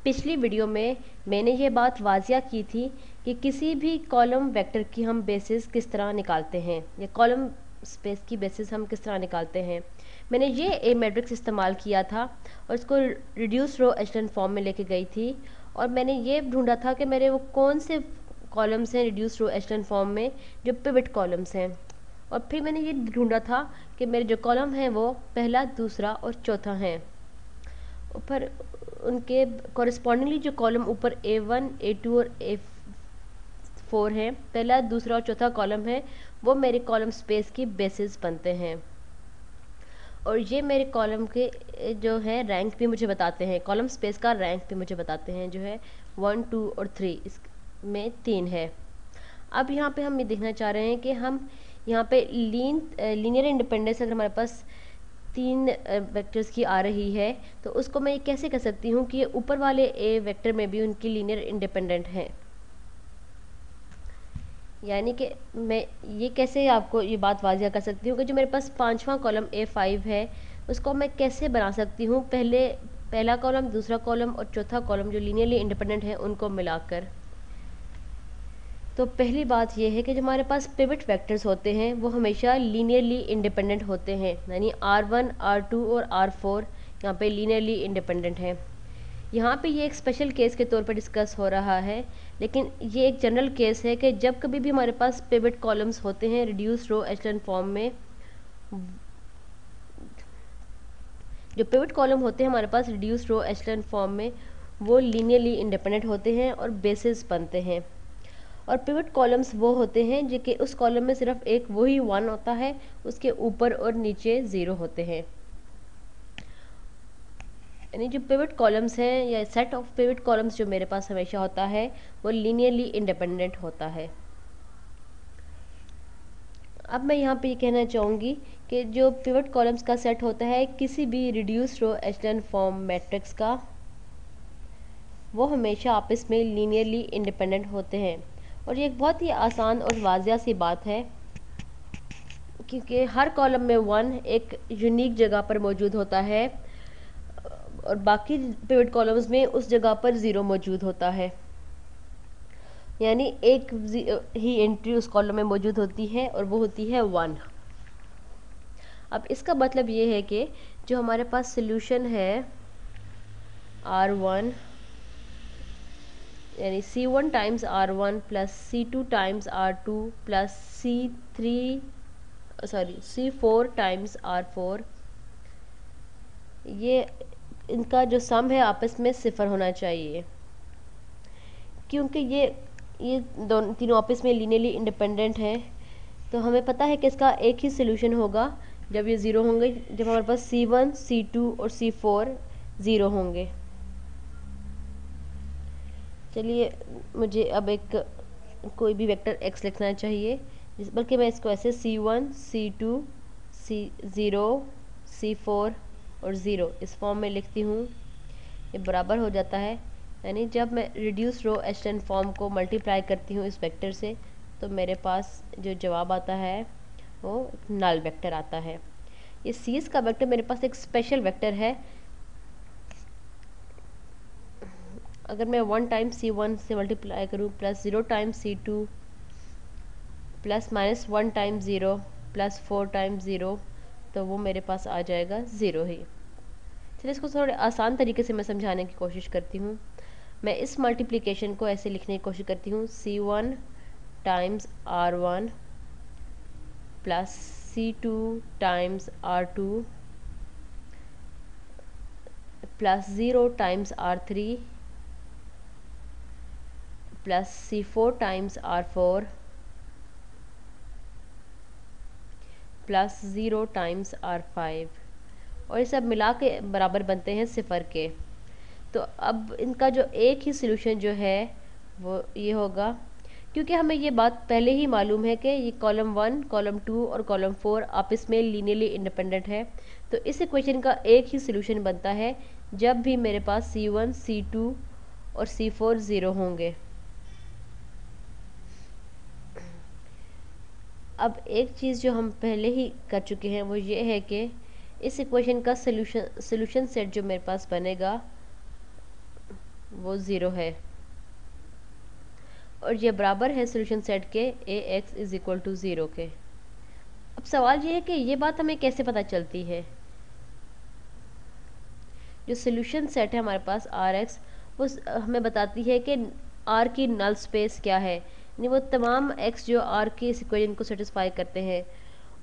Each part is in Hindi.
पिछली वीडियो में मैंने ये बात वाज़िया की थी कि किसी भी कॉलम वेक्टर की हम बेसिस किस तरह निकालते हैं या कॉलम स्पेस की बेसिस हम किस तरह निकालते हैं। मैंने ये ए मैट्रिक्स इस्तेमाल किया था और इसको रिड्यूस रो एचेलन फॉर्म में लेके गई थी और मैंने ये ढूंढा था कि मेरे वो कौन से कॉलम्स हैं रिड्यूस रो एचेलन फॉर्म में जो पिवट कॉलम्स हैं। और फिर मैंने ये ढूंढा था कि मेरे जो कॉलम हैं वो पहला, दूसरा और चौथा हैं। ऊपर उनके कॉरेस्पॉन्डिंगली जो कॉलम ऊपर A1, A2 और A4 है, पहला, दूसरा और चौथा कॉलम है, वो मेरे कॉलम स्पेस की बेसिस बनते हैं। और ये मेरे कॉलम के जो है रैंक भी मुझे बताते हैं, कॉलम स्पेस का रैंक भी मुझे बताते हैं, जो है 1, 2 और 3, इसमें 3 है। अब यहाँ पे हम ये देखना चाह रहे हैं कि हम यहाँ पे लीनियर इंडिपेंडेंस अगर हमारे पास 3 वेक्टर्स की आ रही है तो उसको मैं ये कैसे कर सकती हूँ कि ये ऊपर वाले ए वेक्टर में भी उनकी लीनियर इंडिपेंडेंट है। यानी कि मैं ये कैसे आपको ये बात वाज़िया कर सकती हूँ कि जो मेरे पास 5वां कॉलम A5 है उसको मैं कैसे बना सकती हूँ, पहला कॉलम, दूसरा कॉलम और चौथा कॉलम जो लीनियरली इंडिपेंडेंट है उनको मिलाकर। तो पहली बात यह है कि जो हमारे पास पिवट वेक्टर्स होते हैं वो हमेशा लीनियरली इंडिपेंडेंट होते हैं, यानी R1, R2 और R4 यहाँ पे लीनियरली इंडिपेंडेंट हैं। यहाँ पे ये एक स्पेशल केस के तौर पर डिस्कस हो रहा है, लेकिन ये एक जनरल केस है कि जब कभी भी हमारे पास पिवट कॉलम्स होते हैं रिड्यूस रो एचेलन फॉर्म में, जो पिवट कॉलम होते हैं हमारे पास रिड्यूस रो एचेलन फॉर्म में, वो लीनियरली इंडिपेंडेंट होते हैं और बेसिस बनते हैं। और पिवट कॉलम्स वो होते हैं जो कि उस कॉलम में सिर्फ एक वही 1 होता है, उसके ऊपर और नीचे 0 होते हैं। यानी जो पिवट कॉलम्स हैं या सेट ऑफ पिवट कॉलम्स जो मेरे पास हमेशा होता है वो लीनियरली इंडिपेंडेंट होता है। अब मैं यहाँ पे ये कहना चाहूँगी कि जो पिवट कॉलम्स का सेट होता है किसी भी रिड्यूस रो एचेलन फॉर्म मैट्रिक्स का, वो हमेशा आपस में लीनियरली इंडिपेंडेंट होते हैं। और ये एक बहुत ही आसान और वाज़िया सी बात है क्योंकि हर कॉलम में 1 एक यूनिक जगह पर मौजूद होता है और बाकी पिवट कॉलम्स में उस जगह पर 0 मौजूद होता है, यानी एक ही एंट्री उस कॉलम में मौजूद होती है और वो होती है 1। अब इसका मतलब ये है कि जो हमारे पास सोल्यूशन है R1 यानी C1 times R1 plus C2 times R2 plus C4 times R4, ये इनका जो सम है आपस में 0 होना चाहिए क्योंकि ये दोनों तीनों आपस में लीनियरली इंडिपेंडेंट हैं। तो हमें पता है कि इसका एक ही सोल्यूशन होगा जब ये 0 होंगे, जब हमारे पास C1, C2 और C4 0 होंगे। चलिए मुझे अब एक कोई भी वेक्टर x लिखना चाहिए, बल्कि मैं इसको ऐसे C1, C2, C0, C4 और 0 इस फॉर्म में लिखती हूँ। ये बराबर हो जाता है, यानी जब मैं रिड्यूस रो एचेलन फॉर्म को मल्टीप्लाई करती हूँ इस वेक्टर से तो मेरे पास जो जवाब आता है वो नल वेक्टर आता है। ये सीज का वेक्टर मेरे पास एक स्पेशल वेक्टर है। अगर मैं 1 टाइम्स C1 से मल्टीप्लाई करूँ plus 0 times C2 plus minus 1 times 0 plus 4 times 0 तो वो मेरे पास आ जाएगा 0 ही। चलिए इसको थोड़े आसान तरीके से मैं समझाने की कोशिश करती हूँ। मैं इस मल्टीप्लिकेशन को ऐसे लिखने की कोशिश करती हूँ, C1 times R1 plus C2 times R2 plus 0 times R3 plus C4 times R4 plus 0 times R5, और ये सब मिला के बराबर बनते हैं 0 के। तो अब इनका जो एक ही सोल्यूशन जो है वो ये होगा, क्योंकि हमें ये बात पहले ही मालूम है कि ये कॉलम 1, कॉलम 2 और कॉलम 4 आपस में लीनियरली इंडिपेंडेंट है। तो इस इक्वेशन का एक ही सोल्यूशन बनता है जब भी मेरे पास C1, C2 और C4 0 होंगे। अब एक चीज़ जो हम पहले ही कर चुके हैं वो ये है कि इस इक्वेशन का सोल्यूशन सेट जो मेरे पास बनेगा वो 0 है, और ये बराबर है सोल्यूशन सेट के Ax इज इक्वल टू 0 के। अब सवाल ये है कि ये बात हमें कैसे पता चलती है। जो सोल्यूशन सेट है हमारे पास Rx, वो हमें बताती है कि R की नल स्पेस क्या है, यानी वो तमाम x जो R की इस इक्वेशन को सेटिस्फाई करते हैं,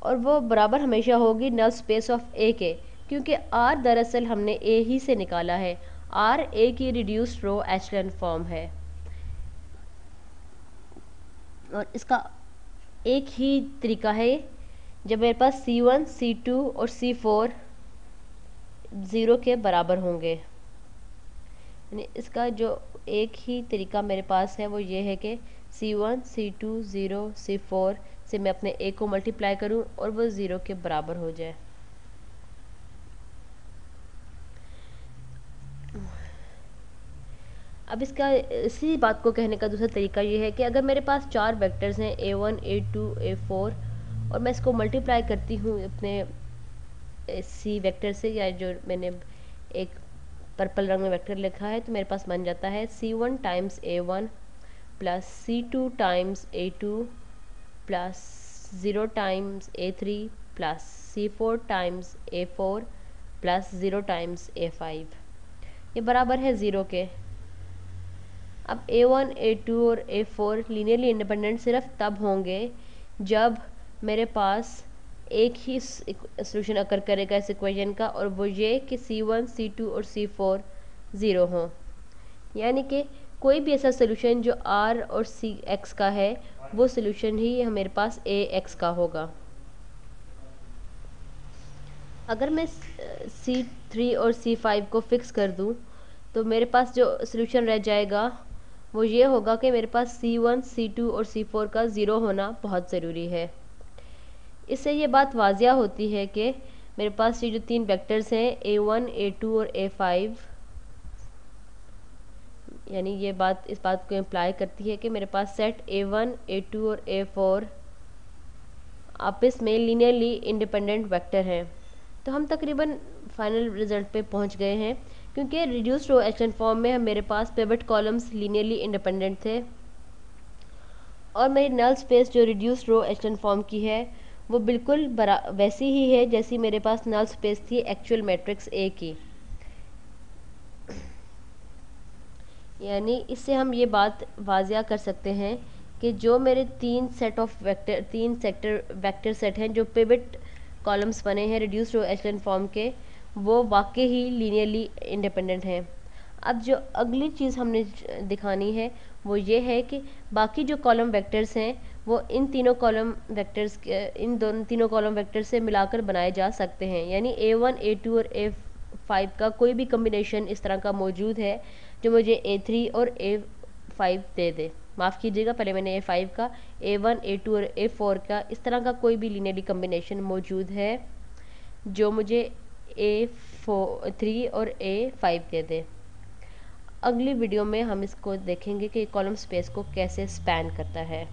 और वो बराबर हमेशा होगी नल स्पेस ऑफ A के, क्योंकि R दरअसल हमने A ही से निकाला है। R A की रिड्यूस्ड रो एचलन फॉर्म है, और इसका एक ही तरीका है जब मेरे पास C1 C2 और C4 0 के बराबर होंगे। यानी इसका जो एक ही तरीका मेरे पास है वो ये है कि C1 C2 0 C4 से मैं अपने A को मल्टीप्लाई करूं और वो 0 के बराबर हो जाए। अब इसका इसी बात को कहने का दूसरा तरीका ये है कि अगर मेरे पास 4 वेक्टर्स हैं A1 A2 A4, और मैं इसको मल्टीप्लाई करती हूँ अपने सी वेक्टर से, या जो मैंने एक पर्पल रंग में वेक्टर लिखा है, तो मेरे पास बन जाता है C1 times A1 plus C2 times A2 plus 0 times A3 plus C4 times A4 plus 0 times A5, ये बराबर है 0 के। अब A1 A2 और A4 लीनियरली इंडिपेंडेंट सिर्फ तब होंगे जब मेरे पास एक ही सोल्यूशन अकर करेगा इस इक्वेशन का, और वो ये कि C1 C2 और C4 0 हों। यानी कि कोई भी ऐसा सोल्यूशन जो R और X का है, वो सोल्यूशन ही मेरे पास Ax का होगा। अगर मैं C3 और C5 को फिक्स कर दूं, तो मेरे पास जो सोल्यूशन रह जाएगा वो ये होगा कि मेरे पास C1 C2 और C4 का 0 होना बहुत ज़रूरी है। इससे ये बात वाजिया होती है कि मेरे पास ये जो 3 वेक्टर्स हैं A1 A2 और A5, यानी ये बात इस बात को इम्प्लाई करती है कि मेरे पास सेट A1 A2 और A4 आपस में लीनियरली इंडिपेंडेंट वेक्टर हैं। तो हम तकरीबन फाइनल रिजल्ट पे पहुंच गए हैं, क्योंकि रिड्यूस्ड रो एचलन फॉर्म में मेरे पास पिवट कॉलम्स लीनियरली इंडिपेंडेंट थे, और मेरी नल स्पेस जो रिड्यूस्ड रो एचलन फॉर्म की है वो बिल्कुल वैसी ही है जैसी मेरे पास नल स्पेस थी एक्चुअल मैट्रिक्स ए की। यानी इससे हम ये बात वाजिया कर सकते हैं कि जो मेरे 3 सेक्टर वेक्टर सेट हैं जो पिवट कॉलम्स बने हैं रिड्यूस्ड रो एचलन फॉर्म के, वो वाकई ही लीनियरली इंडिपेंडेंट हैं। अब जो अगली चीज़ हमने दिखानी है वो ये है कि बाकी जो कॉलम वेक्टर्स हैं वो इन तीनों कॉलम वेक्टर से मिलाकर बनाए जा सकते हैं। यानी A1 A2 और A5 का कोई भी कम्बिनेशन इस तरह का मौजूद है जो मुझे A3 और A5 दे दे। माफ़ कीजिएगा, पहले मैंने A5 का, A1 A2 और A4 का इस तरह का कोई भी लीनियरली कम्बिनेशन मौजूद है जो मुझे A3 और A5 दे दे। अगली वीडियो में हम इसको देखेंगे कि कॉलम स्पेस को कैसे स्पैन करता है।